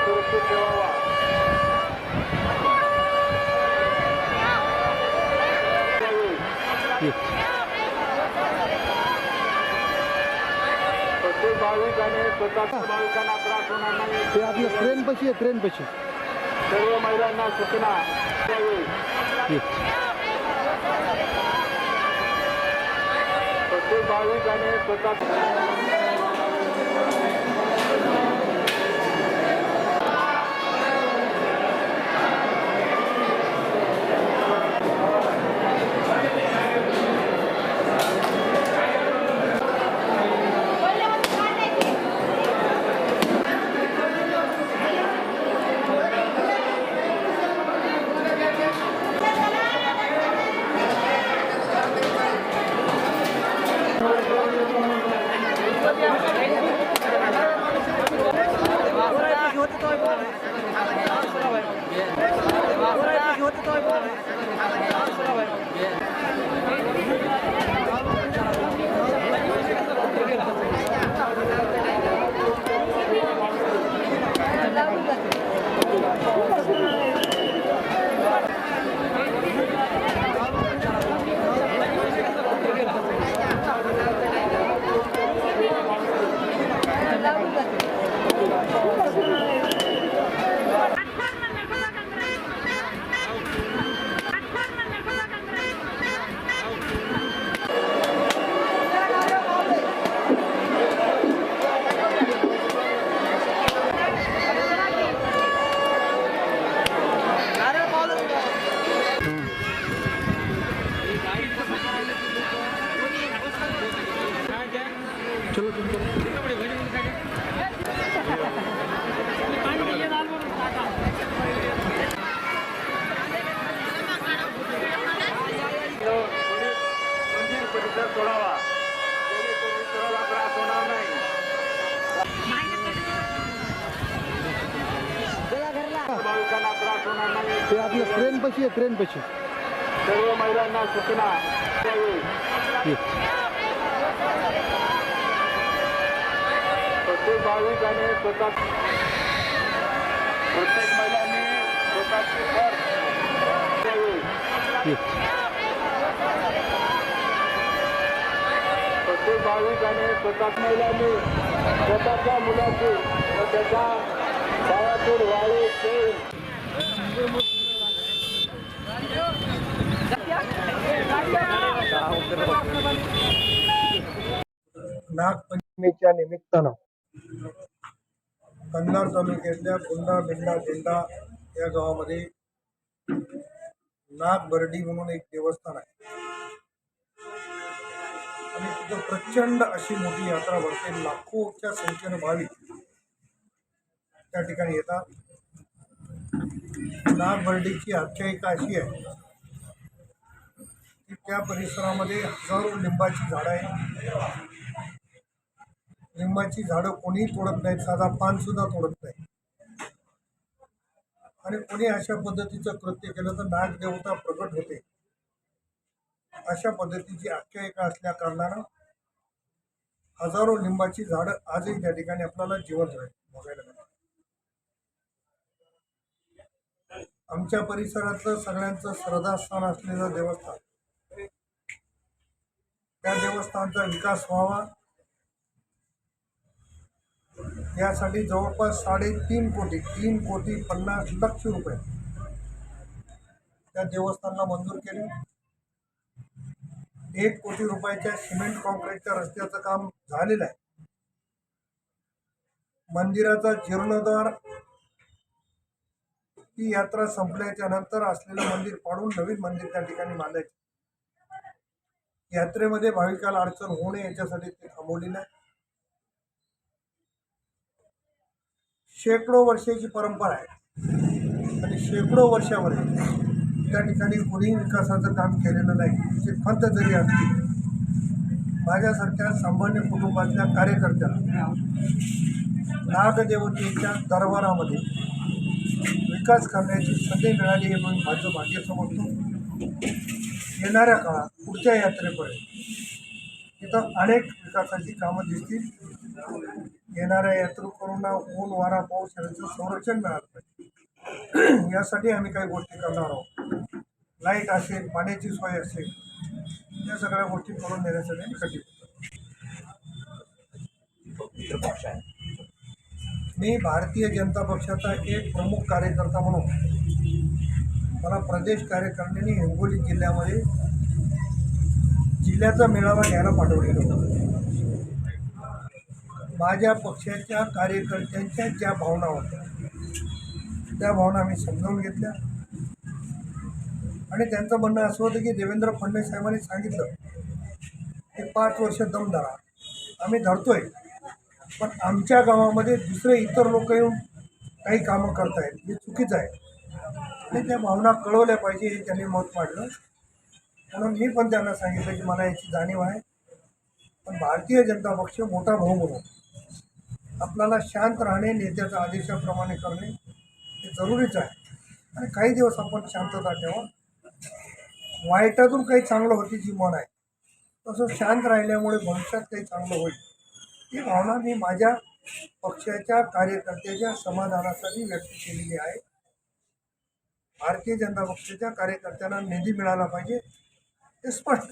सुरक्षित ठेवावा. प्रत्येक भाविकाने स्वतःच्या भाविकांना त्रास होणार नाही. ते आपलं ट्रेन पशी आहे, ट्रेन पशी. सर्व महिलांना सूचना द्यावी. प्रत्येक भाविकाने स्वतः सोडावा. त्रास होणार नाही. भाविकांना त्रास होणार नाही. ते आपलं ट्रेन पशी आहे, ट्रेन पशी. सर्व महिलांना सूचना द्यावी. प्रत्येक भाविकाने प्रत्येक महिलांनी स्वतःची घर द्यावी. प्रत्येक भाविकाने महिलांनी स्वतःच्या मुलाची व त्याच्या पायातून वाळू तेल नागपंचमीच्या निमित्तानं कन्नड तालुक्यातल्या पुंडा बिंडा दिंडा या गावामध्ये नागबर्डी म्हणून एक देवस्थान आहे आणि तिथं प्रचंड अशी मोठी यात्रा भरते. लाखोच्या संख्येनं भाविक त्या ठिकाणी येतात. नागबर्डीची आख्यायिका अशी आहे की त्या परिसरामध्ये हजारो लिंबाची झाडं आहेत. लिंबाची झाडं कोणीही तोडत नाहीत, साधा पानसुद्धा तोडत नाही. आणि कोणी अशा पद्धतीचं कृत्य केलं तर नागदेवता प्रकट होते, अशा पद्धतीची आख्यायिका असल्या कारणानं हजारो लिंबाची झाडं आजही त्या ठिकाणी आपल्याला जिवंत बघायला मिळतात. आमच्या परिसरातलं सगळ्यांचं श्रद्धास्थान असलेलं देवस्थान, त्या देवस्थानचा विकास व्हावा यासाठी जवळपास 3,50,00,00,000 रुपये त्या देवस्थानला मंजूर केले. 1 कोटी रुपयाच्या सिमेंट कॉन्क्रीटच्या रस्त्याचं काम झालेलं आहे. मंदिराचा जीर्णोद्धार, ही यात्रा संपल्याच्या नंतर असलेलं मंदिर पाडून नवीन मंदिर त्या ठिकाणी बांधायचे. यात्रेमध्ये भाविकाला अडचण होऊ नये याच्यासाठी ते थांबवलेलं आहे. शेकडो वर्षाची परंपरा आहे आणि शेकडो वर्षावर त्या ठिकाणी कोणीही विकासाचं काम केलेलं नाही. जे फंत जरी असतील, माझ्यासारख्या सामान्य कुटुंबातल्या कार्यकर्त्याला नागदेवतेच्या दरबारामध्ये विकास करण्याची संधी मिळाली आहे म्हणून माझं भाग्य समजतो. येणाऱ्या काळात पुढच्या यात्रेपर्यंत तिथं अनेक विकासाची कामं दिसतील. येणाऱ्या यात्रेकरूंना ऊन वारा पाऊस यांचं संरक्षण मिळालं पाहिजे. यासाठी आम्ही काही गोष्टी करणार आहोत. लाईट असेल, पाण्याची सोय असेल, या सगळ्या गोष्टी करून देण्यासाठी आम्ही कटिबद्ध आहोत. मी भारतीय जनता पक्षाचा एक प्रमुख कार्यकर्ता म्हणून मला प्रदेश कार्यकारिणीने हिंगोली जिल्ह्यामध्ये जिल्ह्याचा मेळावा घ्यायला पाठवलेला होता. माझ्या पक्षाच्या कार्यकर्त्यांच्या ज्या भावना होत्या त्या भावना आम्ही समजावून घेतल्या आणि त्यांचं म्हणणं असं होतं की देवेंद्र फडणवीस साहेबांनी सांगितलं की 5 वर्ष दम धरा, आम्ही धरतोय, पण आमच्या गावामध्ये दुसरे इतर लोक येऊन काही कामं करतायत, हे चुकीचं आहे आणि त्या भावना कळवल्या पाहिजे हे त्यांनी मत मांडलं. म्हणून मी पण त्यांना सांगितलं की मला याची जाणीव आहे, पण भारतीय जनता पक्ष मोठा भाऊ म्हणून आपल्याला शांत राहणे, नेत्याच्या आदेशाप्रमाणे करणे हे जरुरीच आहे आणि काही दिवस आपण शांतता ठेवा. वाईटातून काही चांगलं होती जी मन आहे तसं शांत राहिल्यामुळे भविष्यात काही चांगलं होईल ही भावना मी माझ्या पक्षाच्या कार्यकर्त्याच्या समाधानासाठी व्यक्त केलेली आहे. भारतीय जनता पक्षाच्या कार्यकर्त्यांना निधी मिळाला पाहिजे हे स्पष्ट.